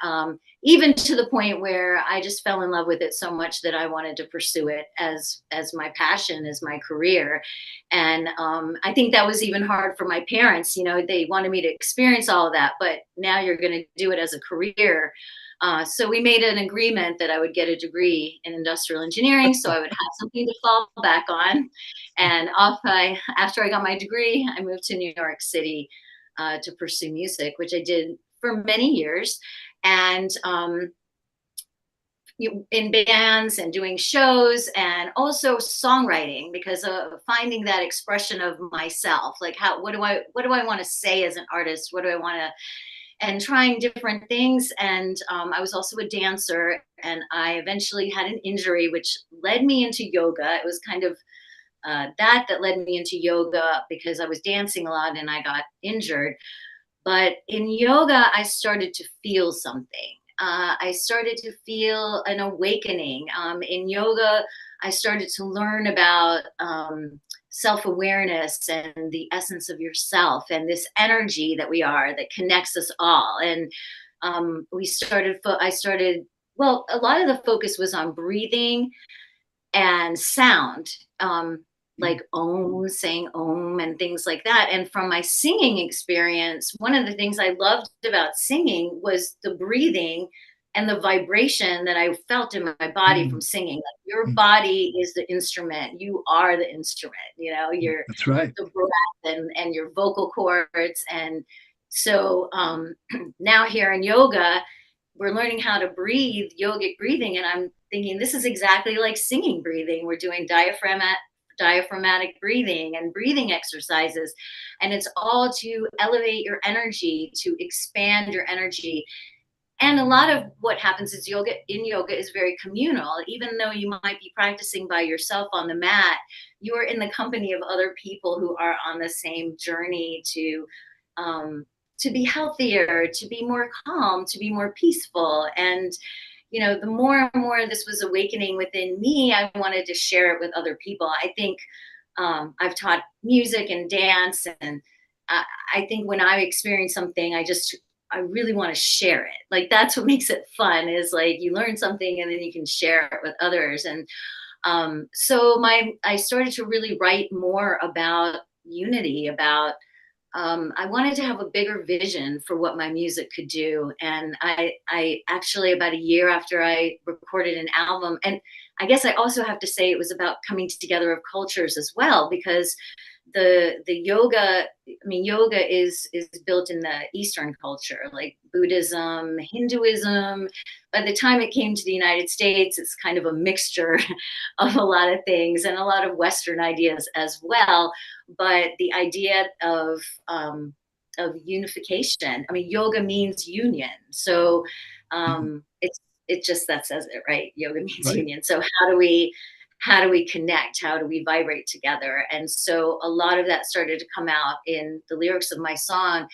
Even to the point where I just fell in love with it so much that I wanted to pursue it as my passion, as my career. And I think that was even hard for my parents. You know, they wanted me to experience all of that, but now you're going to do it as a career. So we made an agreement that I would get a degree in industrial engineering, so I would have something to fall back on. And after I got my degree, I moved to New York City to pursue music, which I did for many years. And in bands and doing shows, and also songwriting, because of finding that expression of myself, like what do I want to say as an artist? What do I want to, and trying different things. And I was also a dancer, and I eventually had an injury, which led me into yoga. It was kind of that led me into yoga, because I was dancing a lot and I got injured. But in yoga, I started to feel something. I started to feel an awakening. In yoga, I started to learn about self-awareness and the essence of yourself, and this energy that we are that connects us all. And well, a lot of the focus was on breathing and sound, like om, saying om, and things like that. And from my singing experience, one of the things I loved about singing was the breathing and the vibration that I felt in my body from singing. Like, your body is the instrument, you are the instrument, you know, you're That's right. the breath and your vocal cords. And so now here in yoga, we're learning how to breathe, yogic breathing, and I'm thinking this is exactly like singing breathing. We're doing diaphragmatic breathing and breathing exercises, and it's all to elevate your energy, to expand your energy. And a lot of what happens is yoga is very communal. Even though you might be practicing by yourself on the mat, you are in the company of other people who are on the same journey to be healthier, to be more calm, to be more peaceful. And the more and more this was awakening within me, I wanted to share it with other people. I think I've taught music and dance, and I think when I experience something, I really want to share it. Like that's what makes it fun, is like you learn something and then you can share it with others. And so I started to really write more about unity, about I wanted to have a bigger vision for what my music could do. And I actually, about a year after I recorded an album, and I guess I also have to say it was about coming together of cultures as well, because the yoga, I mean, yoga is built in the Eastern culture, like Buddhism, Hinduism. By the time it came to the United States, it's kind of a mixture of a lot of things and a lot of Western ideas as well. But the idea of unification, I mean, yoga means union. So it just, that says it, right? Yoga means Right. union. So how do we connect? How do we vibrate together? And so a lot of that started to come out in the lyrics of my song.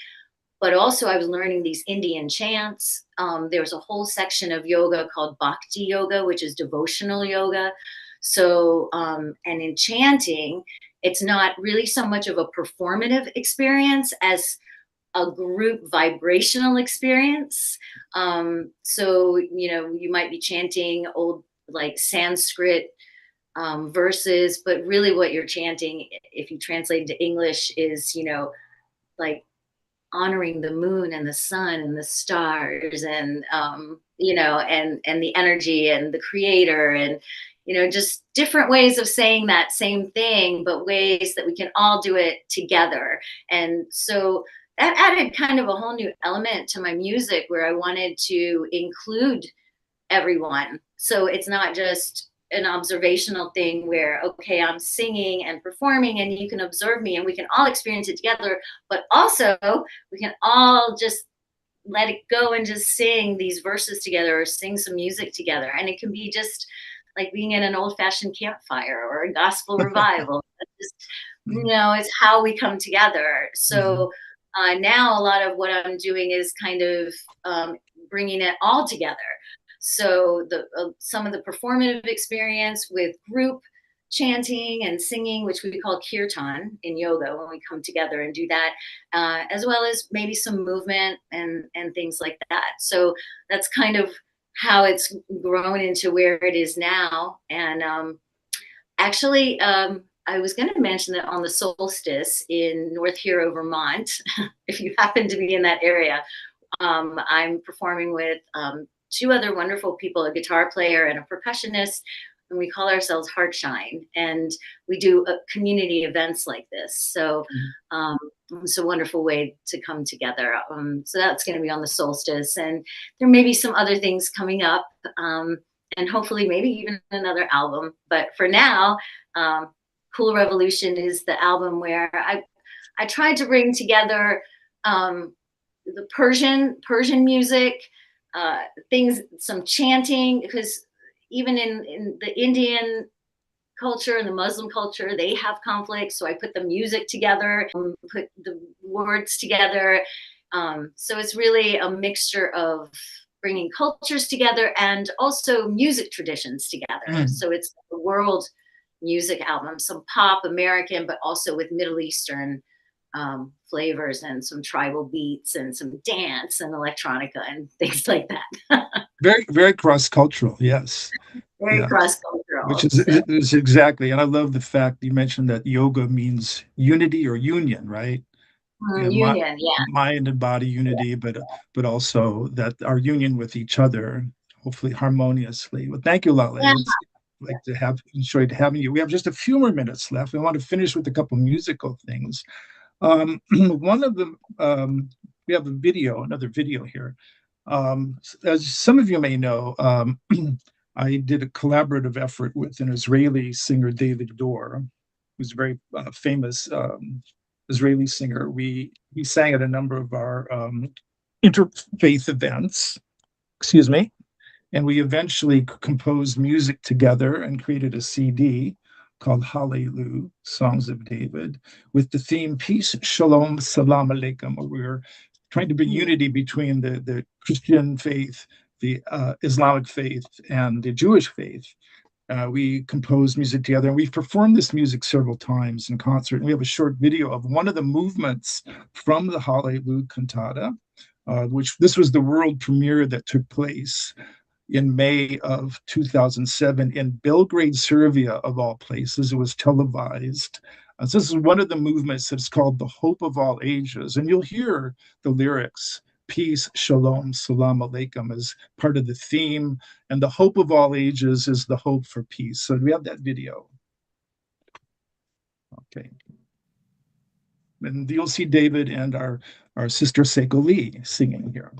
But also I was learning these Indian chants. There was a whole section of yoga called Bhakti Yoga, which is devotional yoga. So, and in chanting, it's not really so much of a performative experience as a group vibrational experience. So, you might be chanting old like Sanskrit verses, but really what you're chanting, if you translate into English, is, like honoring the moon and the sun and the stars, and and the energy and the creator, and just different ways of saying that same thing, but ways that we can all do it together. And so that added kind of a whole new element to my music, where I wanted to include everyone. So it's not just an observational thing where, okay, I'm singing and performing and you can observe me and we can all experience it together, but also we can all just let it go and just sing these verses together or sing some music together. And it can be just like being in an old-fashioned campfire or a gospel revival. It's just, it's how we come together. So now a lot of what I'm doing is kind of bringing it all together. So some of the performative experience with group chanting and singing, which we call kirtan in yoga, when we come together and do that, as well as maybe some movement and things like that. So that's kind of how it's grown into where it is now. And actually, I was going to mention that on the solstice in North Hero, Vermont, if you happen to be in that area, I'm performing with two other wonderful people, a guitar player and a percussionist, and we call ourselves Heartshine. And we do community events like this. So it's a wonderful way to come together. So that's going to be on the solstice. And there may be some other things coming up, and hopefully maybe even another album. But for now, Cool Revolution is the album where I tried to bring together the Persian music, things, some chanting, because even in the Indian culture and the Muslim culture, they have conflicts. So I put the music together, put the words together. So it's really a mixture of bringing cultures together and also music traditions together. So it's a world music album, some pop American, but also with Middle Eastern flavors and some tribal beats and some dance and electronica and things like that. Very, very cross-cultural, yes. Very cross-cultural. Which is exactly, and I love the fact you mentioned that yoga means unity or union, right? Union, mind and body unity, but also that our union with each other, hopefully harmoniously. Well, thank you, Lale. It's like to have enjoyed having you. We have just a few more minutes left. We want to finish with a couple musical things. One of them, we have another video here. As some of you may know, I did a collaborative effort with an Israeli singer, David Dor, who's a very famous Israeli singer. We sang at a number of our interfaith events, excuse me, and we eventually composed music together and created a CD called Hallelujah, Songs of David, with the theme Peace, Shalom, Salam Alaikum, where we were trying to bring unity between the Christian faith, the Islamic faith, and the Jewish faith. We composed music together, and we've performed this music several times in concert. And we have a short video of one of the movements from the Hallelujah cantata, which this was the world premiere that took place in May of 2007 in Belgrade, Serbia, of all places. It was televised. So this is one of the movements that's called the Hope of All Ages. And you'll hear the lyrics, peace, shalom, salam alaikum, as part of the theme. And the hope of all ages is the hope for peace. So we have that video. Okay. And you'll see David and our sister Seiko Lee singing here.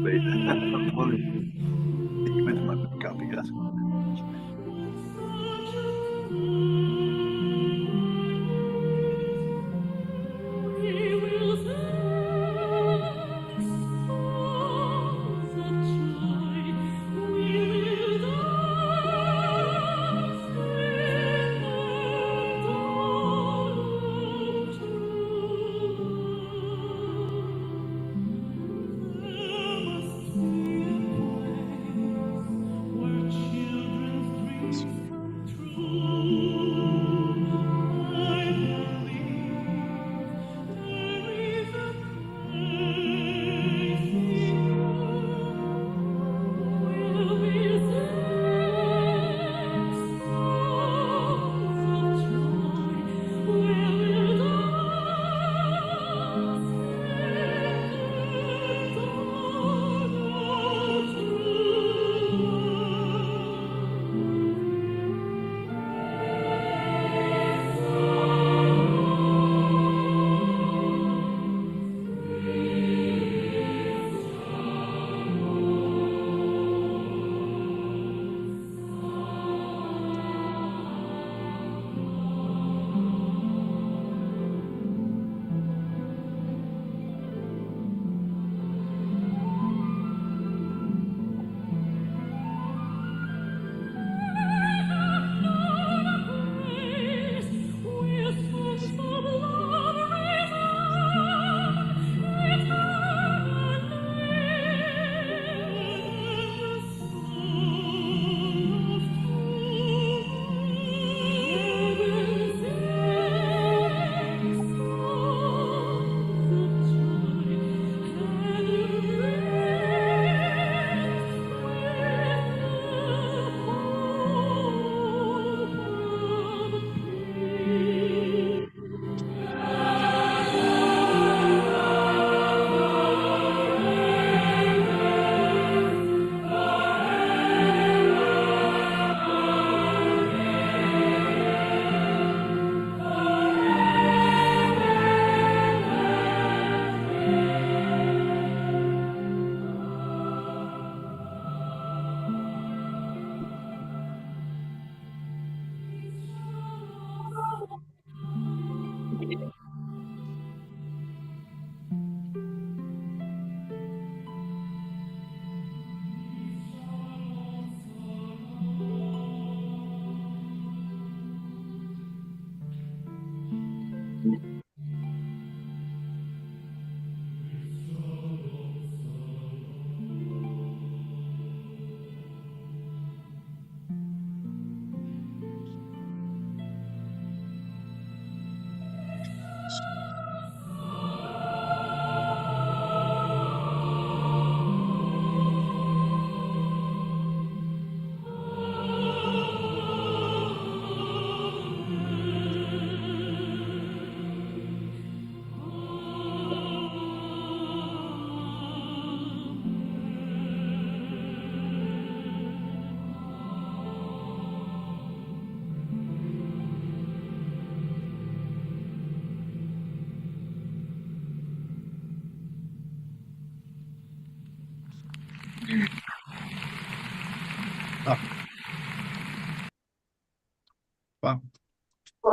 Wait, wait, my copy, yes.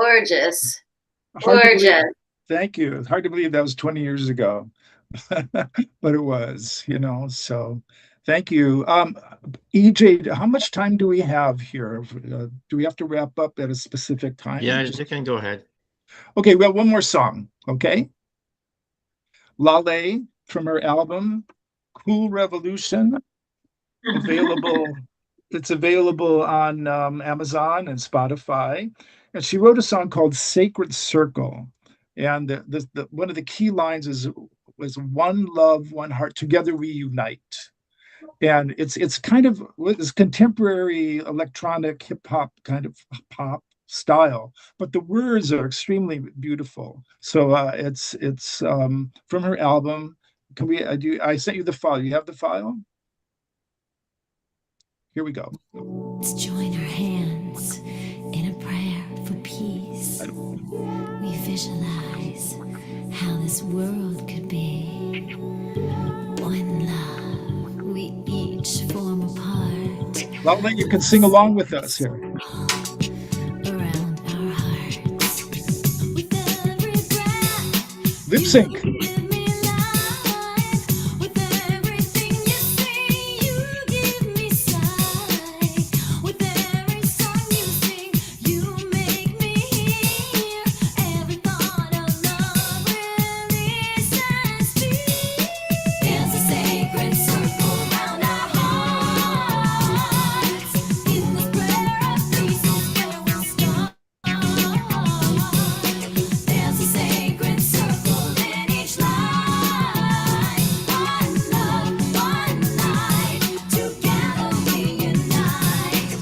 Gorgeous. Hard to believe. Gorgeous. Thank you. It's hard to believe that was 20 years ago, but it was, so thank you. EJ, how much time do we have here? Do we have to wrap up at a specific time? Yeah, you can go ahead. Okay, well, one more song, okay? Lale from her album, Cool Revolution, available. It's available on Amazon and Spotify. And she wrote a song called Sacred Circle. And one of the key lines was one love, one heart, together we unite. And it's kind of this contemporary electronic hip hop kind of pop style, but the words are extremely beautiful. So it's from her album. Can we? I sent you the file. You have the file? Here we go. Let's join our hands in a prayer for peace. We visualize how this world could be. One love, we each form a part. Lovely, you can sing along with us here. Around our hearts. With every breath, Lip sync. give me life. With everything you say, you give me sight. With every song you sing, you make me hear. Every thought of love releases peace. There's a sacred circle round our hearts. In the prayer of peace is where we'll start. There's a sacred circle in each life. One love, one light. Together we unite.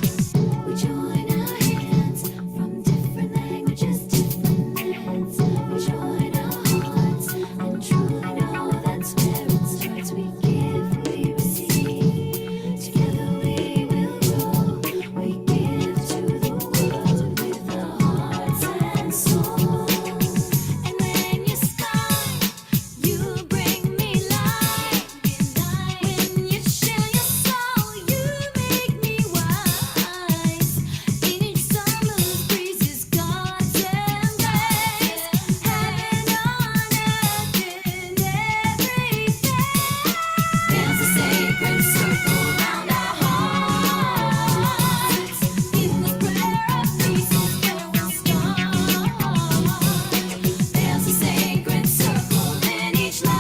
We join our hands from different languages, different lands. We join our hearts and truly know that's where it starts. We give, we receive. Together we will grow. We give to the world with our hearts and souls. And when you smile, you bring me light. When you share your soul, you make me wise. In each summer's breeze is God's embrace. Heaven on earth in everything. There's a sacred circle round our hearts. In the prayer of peace is where we'll start. There's a sacred circle in each life.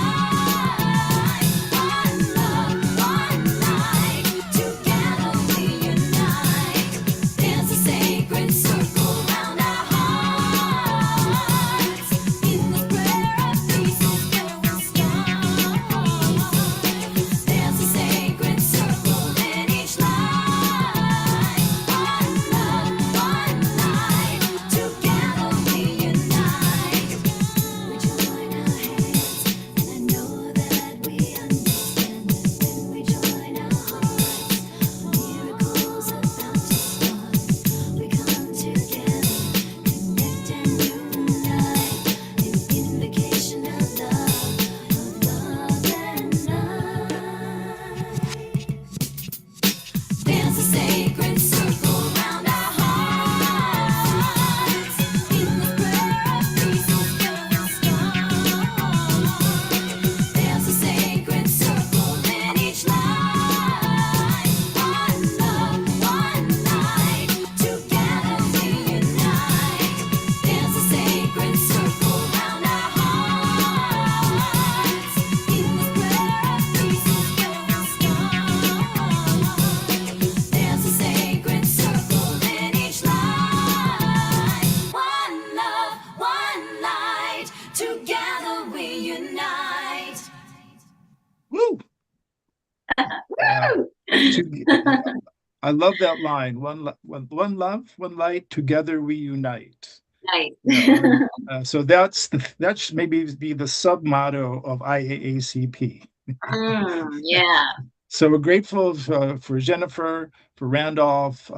One love, one light. Together we unite. There's a sacred circle round our hearts. In the prayer of peace is where we'll start. There's a sacred circle in each life. One love, one light. Together we unite. We join our hands, and I know that we understand that when we join our hearts, miracles are about to start. We come together, connect and unite, in invocation of love and light. There's a sacred circle round our hearts. In the prayer of peace is where we'll start. There's a sacred circle in each life. One love, one light. Together we unite. There's a sacred circle round our hearts. In the prayer of peace is where we'll start. There's a sacred circle in each life. One love, one light. Together we unite. Woo! Woo! I love that line. One love, one light, together we unite. Nice. So that should maybe be the sub motto of IAACP. Yeah. So we're grateful for Jennifer, for Randolph,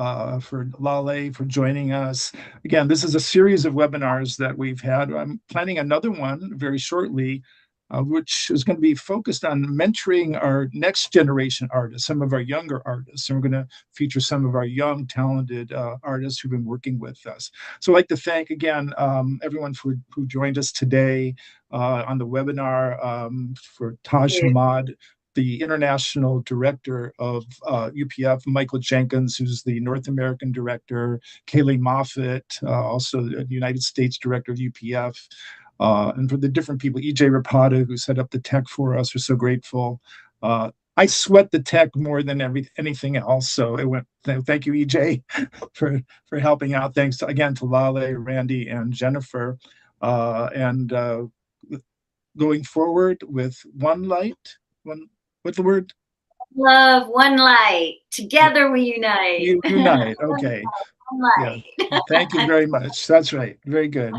for Lale, for joining us. Again, this is a series of webinars that we've had. I'm planning another one very shortly which is going to be focused on mentoring our next generation artists, some of our younger artists. And we're going to feature some of our young, talented artists who've been working with us. So I'd like to thank again everyone who joined us today on the webinar, for Taj Hamad, the international director of UPF, Michael Jenkins, who's the North American director, Kaylee Moffitt, also the United States director of UPF, and for the different people, EJ Rapata, who set up the tech for us. We're so grateful. I sweat the tech more than anything else. So thank you, EJ, for helping out. Thanks again to Lale, Randy, and Jennifer. And going forward with one light, what's the word? Love, one light. Together we unite. We unite. Okay. One light. Yeah. Thank you very much. That's right. Very good.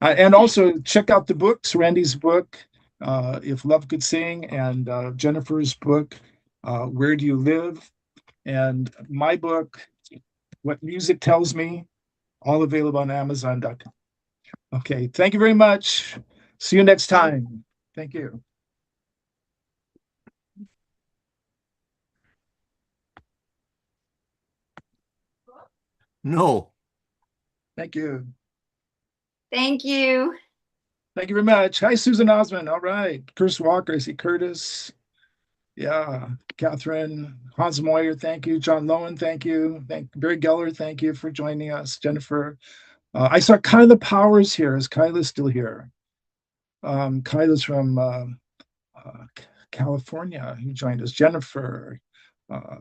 And also check out the books, Randy's book, If Love Could Sing, and Jennifer's book, Where Do You Live? And my book, What Music Tells Me, all available on Amazon.com. Okay, thank you very much. See you next time. Thank you. No. Thank you. Thank you. Thank you very much. Hi, Susan Osmond. All right. Curtis Walker. I see Curtis. Yeah. Catherine. Hans Moyer. Thank you. John Lowen. Thank you. Barry Geller. Thank you for joining us. Jennifer. I saw Kyla Powers here. Is Kyla still here? Kyla's from California, who joined us. Jennifer.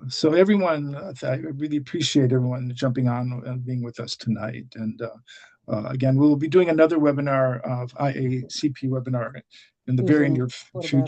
So everyone, I really appreciate everyone jumping on and being with us tonight. And again, we'll be doing another webinar of IACP webinar in the very near future.